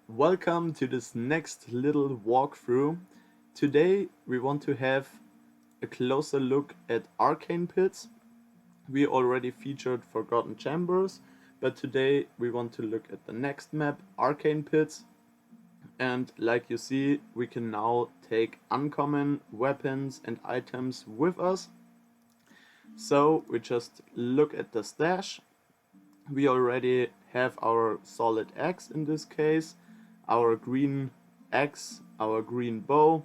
Welcome to this next little walkthrough. Today we want to have a closer look at Arcane Pits. We already featured Forgotten Chambers, but today we want to look at the next map, Arcane Pits. And like you see, we can now take uncommon weapons and items with us. So we just look at the stash. We already have our solid axe in this case, our green axe, our green bow,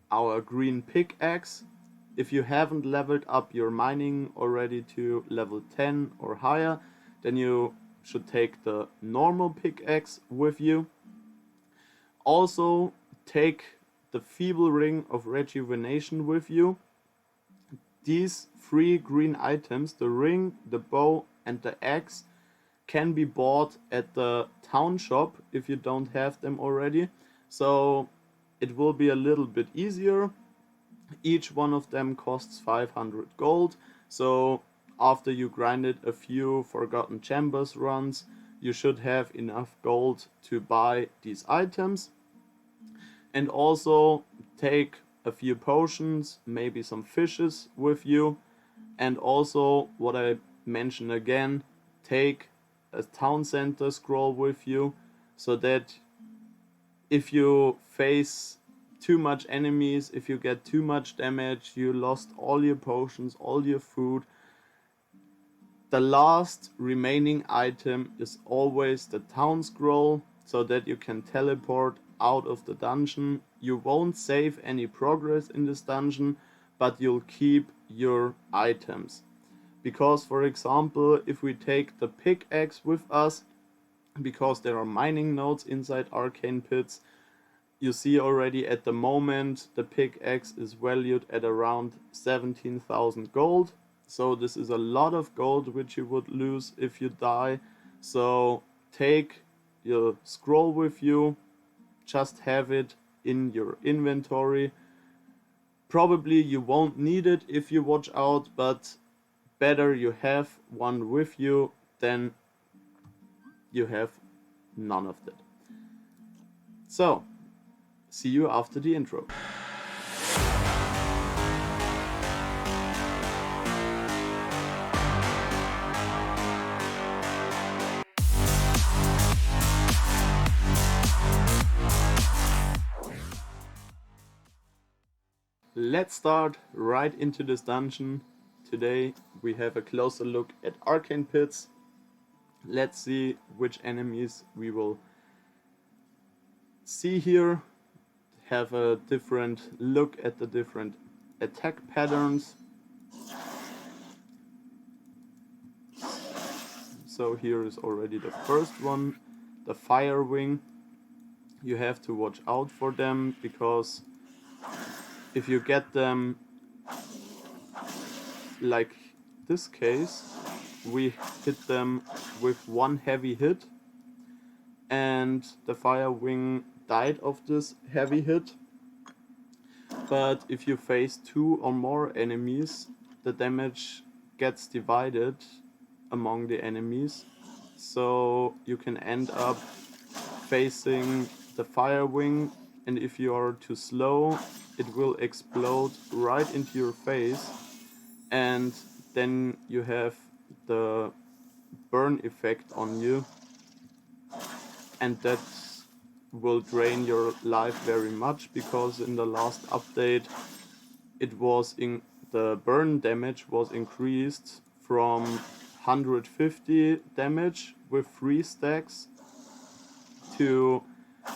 our green pickaxe. If you haven't leveled up your mining already to level 10 or higher, then you should take the normal pickaxe with you. Also, take the feeble ring of rejuvenation with you. These three green items, the ring, the bow, and the axe, can be bought at the town shop if you don't have them already. So it will be a little bit easier. Each one of them costs 500 gold. So after you grinded a few Forgotten Chambers runs, you should have enough gold to buy these items. And also take a few potions, maybe some fishes with you. And also, what I mention again, take a town center scroll with you so that if you face too much enemies, if you get too much damage, you lost all your potions, all your food, the last remaining item is always the town scroll so that you can teleport out of the dungeon. You won't save any progress in this dungeon, but you'll keep your items. Because, for example, if we take the pickaxe with us, because there are mining nodes inside Arcane Pits, you see already at the moment the pickaxe is valued at around 17,000 gold. So this is a lot of gold which you would lose if you die. So take your scroll with you, just have it in your inventory. Probably you won't need it if you watch out, but better you have one with you than you have none of that. So, see you after the intro. Let's start right into this dungeon. Today we have a closer look at Arcane Pits. Let's see which enemies we will see here. Have a different look at the different attack patterns. So here is already the first one, the Fire Wing. You have to watch out for them because if you get them like this case, we hit them with one heavy hit and the Fire Wing died of this heavy hit. But if you face two or more enemies, the damage gets divided among the enemies. So you can end up facing the Fire Wing, and if you are too slow, it will explode right into your face, and then you have the burn effect on you, and that will drain your life very much because in the last update it was in the burn damage was increased from 150 damage with 3 stacks to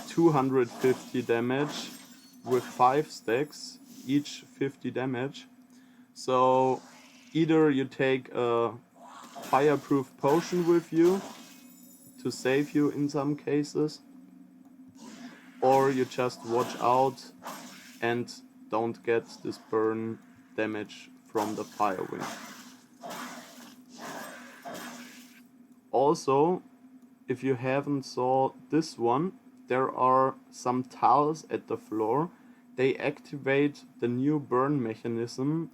250 damage with 5 stacks, each 50 damage. So either you take a fireproof potion with you to save you in some cases, or you just watch out and don't get this burn damage from the Fire Wing. Also, if you haven't saw this one, there are some tiles at the floor. They activate the new burn mechanism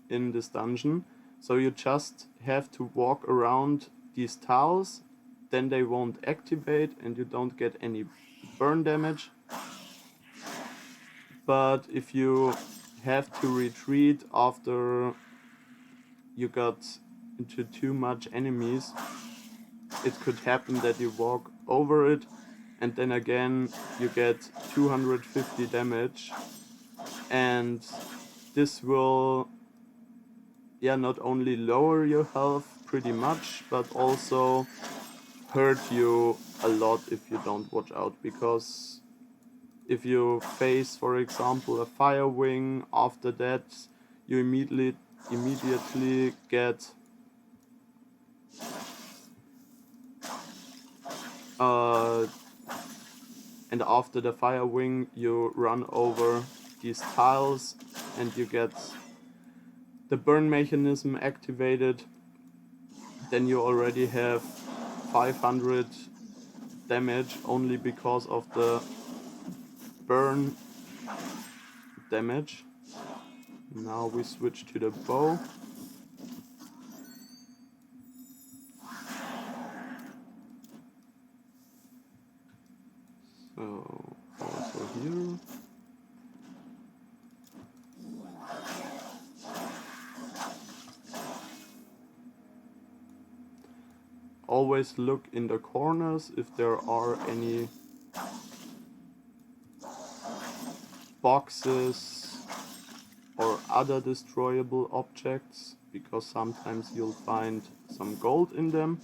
in this dungeon. So you just have to walk around these tiles. then they won't activate and you don't get any burn damage. But if you have to retreat after you got into too much enemies, it could happen that you walk over it and then again you get 250 damage, and this will not only lower your health pretty much but also hurt you a lot if you don't watch out, because if you face, for example, a fire wing, after that you immediately get and after the fire wing you run over these tiles and you get the burn mechanism activated, then you already have 500 damage only because of the burn damage. Now we switch to the bow. So also here. Always look in the corners if there are any boxes or other destroyable objects, because sometimes you'll find some gold in them.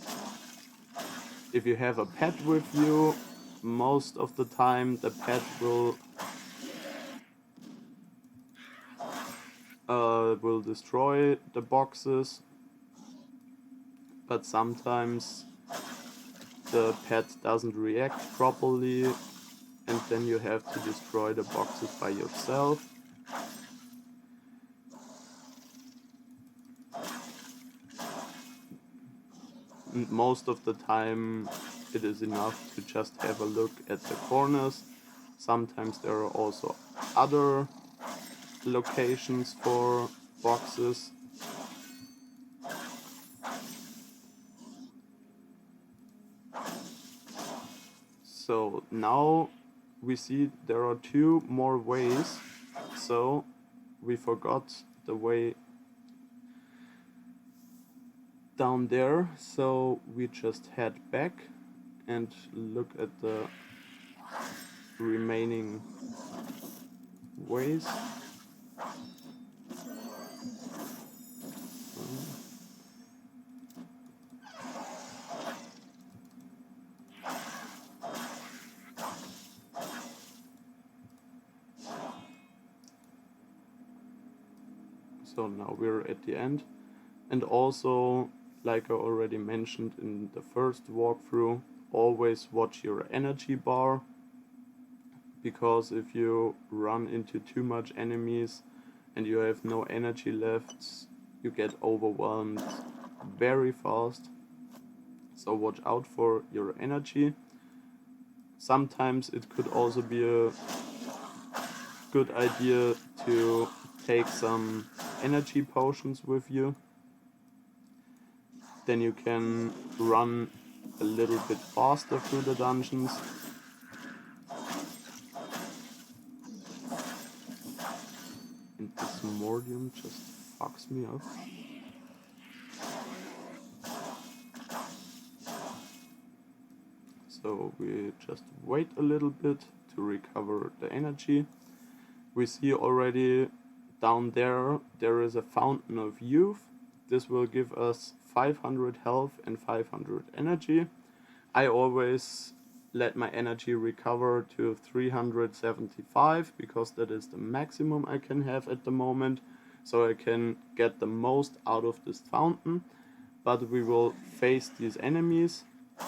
If you have a pet with you, most of the time the pet will destroy the boxes, but sometimes the pet doesn't react properly and then you have to destroy the boxes by yourself. And most of the time it is enough to just have a look at the corners. Sometimes there are also other locations for boxes. So now we see there are 2 more ways, so we forgot the way down there, so we just head back and look at the remaining ways. So now we're at the end, and also, like I already mentioned in the first walkthrough, always watch your energy bar, because if you run into too much enemies and you have no energy left, you get overwhelmed very fast. So watch out for your energy. Sometimes it could also be a good idea to take some energy potions with you. Then you can run a little bit faster through the dungeons. And this Mordium just fucks me up. So we just wait a little bit to recover the energy. We see already down there is a Fountain of Youth. This will give us 500 health and 500 energy. I always let my energy recover to 375 because that is the maximum I can have at the moment, so I can get the most out of this fountain. But we will face these enemies,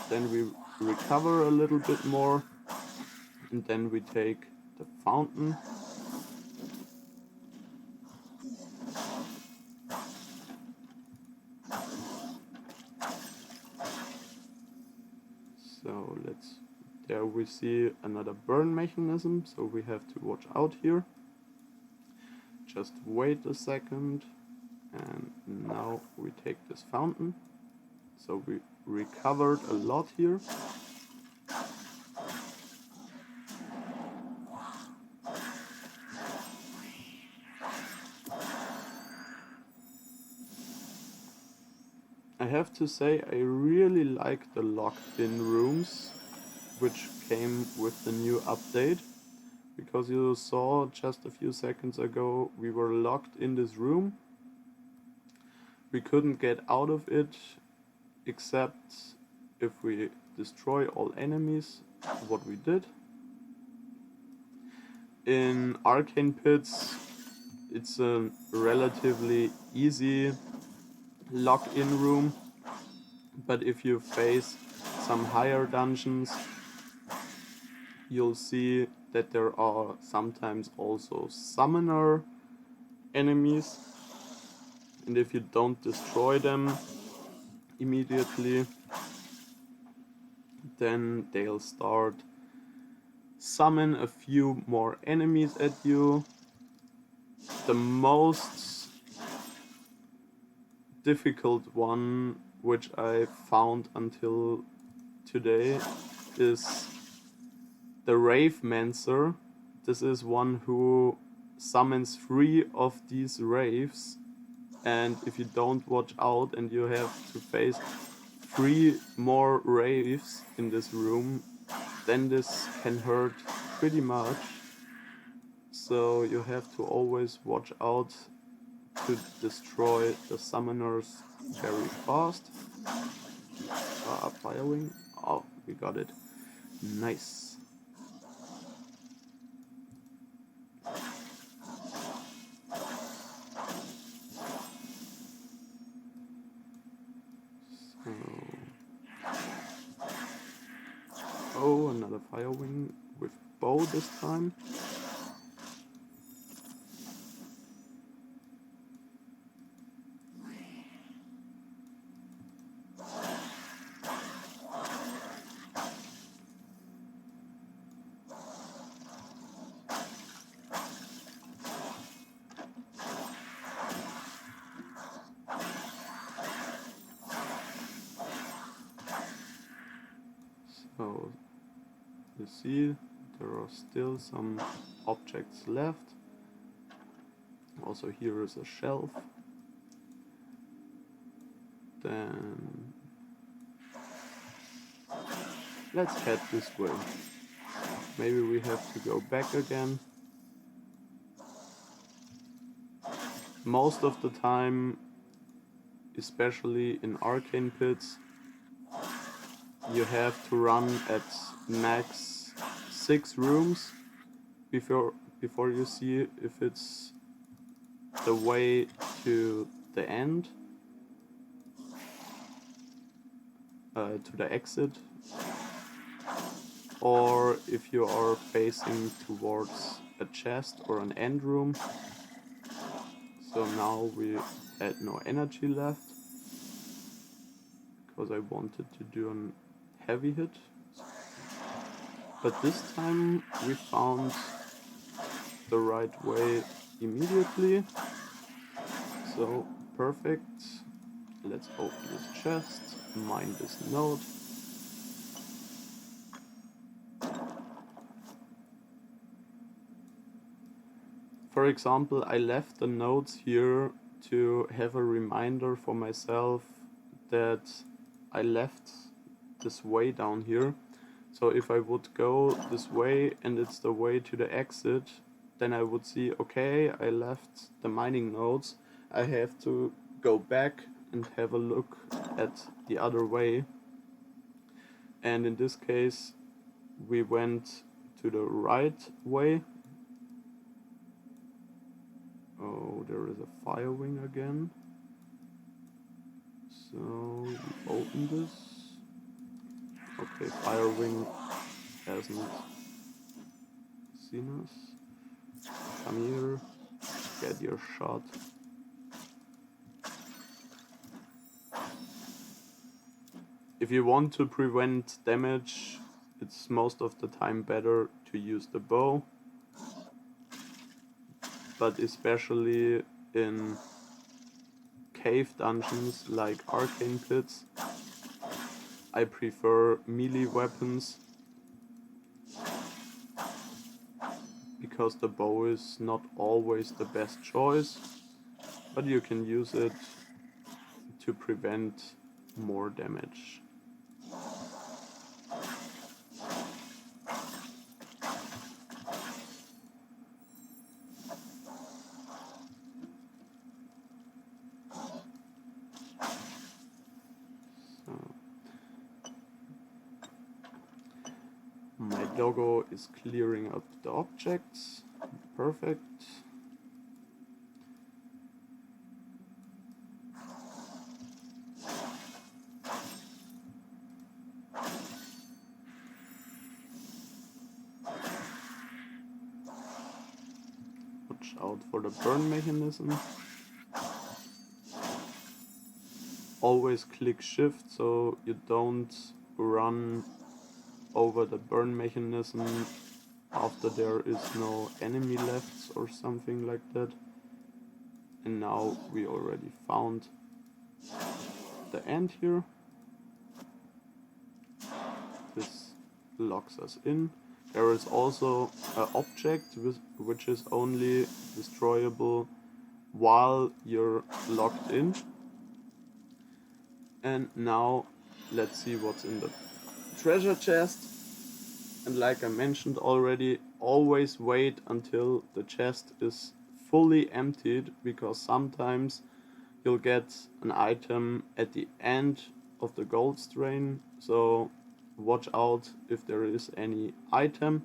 then we recover a little bit more, and then we take the fountain. So there we see another burn mechanism, so we have to watch out here. Just wait a second, and now we take this fountain. So we recovered a lot here. I have to say I really like the locked-in rooms which came with the new update, because you saw just a few seconds ago we were locked in this room. We couldn't get out of it except if we destroy all enemies, what we did. In Arcane Pits it's a relatively easy lock-in room, but if you face some higher dungeons, you'll see that there are sometimes also summoner enemies, and if you don't destroy them immediately, then they'll start summon a few more enemies at you. The most difficult one which I found until today is the Ravemancer. This is one who summons 3 of these raves, and if you don't watch out and you have to face 3 more raves in this room, then this can hurt pretty much. So you have to always watch out to destroy the summoners very fast. Firing. Oh, we got it. Nice. So... oh, another Firewing with bow this time. So you see there are still some objects left. Also here is a shelf. Then let's head this way. Maybe we have to go back again. Most of the time, especially in Arcane Pits, you have to run at max 6 rooms before you see if it's the way to the end, to the exit, or if you are facing towards a chest or an end room. So now we had no energy left because I wanted to do an heavy hit, but this time we found the right way immediately. So perfect. Let's open this chest, mine this node. For example, I left the nodes here to have a reminder for myself that I left this way down here. So if I would go this way and it's the way to the exit, then I would see, okay, I left the mining nodes. I have to go back and have a look at the other way. And in this case, we went to the right way. Oh, there is a Firewing again. So we open this. Okay, Firewing hasn't seen us. Come here, get your shot. If you want to prevent damage, it's most of the time better to use the bow. But especially in cave dungeons like Arcane Pits, I prefer melee weapons because the bow is not always the best choice, but you can use it to prevent more damage. So, my doggo is clearing up the objects. Perfect. Watch out for the burn mechanism. Always click shift so you don't run over the burn mechanism after there is no enemy left or something like that. And now we already found the end here. This locks us in. There is also an object which is only destroyable while you're locked in. And now let's see what's in the treasure chest. And like I mentioned already, always wait until the chest is fully emptied, because sometimes you'll get an item at the end of the gold strain, so watch out if there is any item.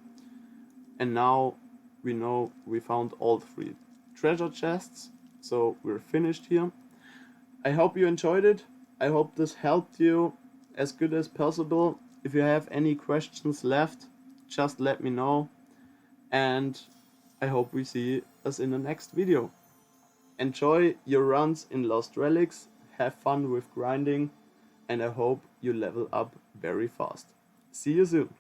And now we know we found all 3 treasure chests, so we're finished here. I hope you enjoyed it. I hope this helped you as good as possible. If you have any questions left, just let me know. And I hope we see us in the next video. Enjoy your runs in Lost Relics, have fun with grinding, and I hope you level up very fast. See you soon.